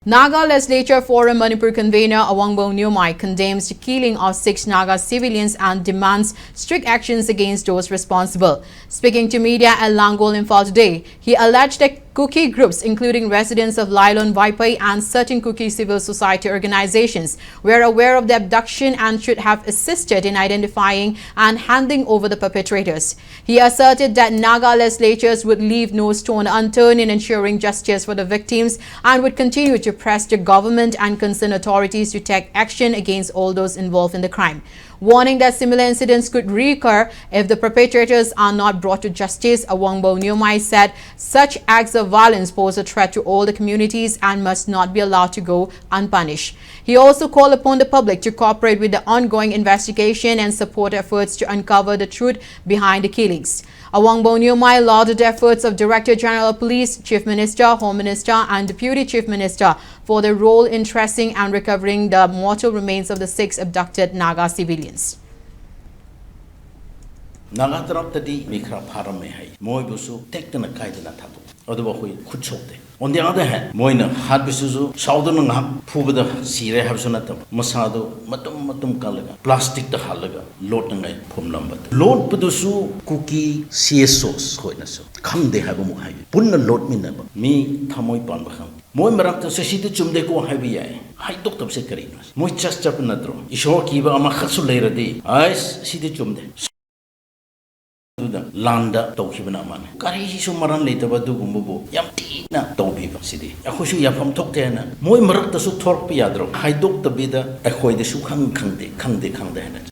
Naga Legislature Forum Manipur convener Awangbou Newmai condemns the killing of 6 Naga civilians and demands strict actions against those responsible. Speaking to media at Langol Imphal today, he alleged that Kuki groups, including residents of Lailon Vaipai and certain Kuki civil society organizations, were aware of the abduction and should have assisted in identifying and handing over the perpetrators. He asserted that Naga legislatures would leave no stone unturned in ensuring justice for the victims and would continue to press the government and concerned authorities to take action against all those involved in the crime. Warning that similar incidents could recur if the perpetrators are not brought to justice, Awangbou Newmai said such acts of violence pose a threat to all the communities and must not be allowed to go unpunished. He also called upon the public to cooperate with the ongoing investigation and support efforts to uncover the truth behind the killings. Awangbou Newmai lauded the efforts of Director General of Police, Chief Minister, Home Minister and Deputy Chief Minister for their role in tracing and recovering the mortal remains of the 6 abducted Naga civilians. Naga taraptadi mikra pharame hai moi busu tektana kaidana thadu aduba hoi khutchokte on the other hand moina hat bisuzu saudana ngam phubada sire habsunata masado matum kalaga plastic ta halaga lot ngai phumlamba lot pudusu cookie csos hoina so khamde habu mu hai punna lot minaba mi thamoi pan ba kham moi marak ta sesite chumde ko hai bi ai hai tok tab se kari moi chas chap natro isho ki ba ama khasu leiradi ais side chumde Landa Tokibana man. Kari Sumaran later Badugumbo, Yamtina Tobiba City. Akushu Yapam Toktena, Moy Marakta Sutorpiadro, High Doctor Bida, Ahoy the Sukang Kande.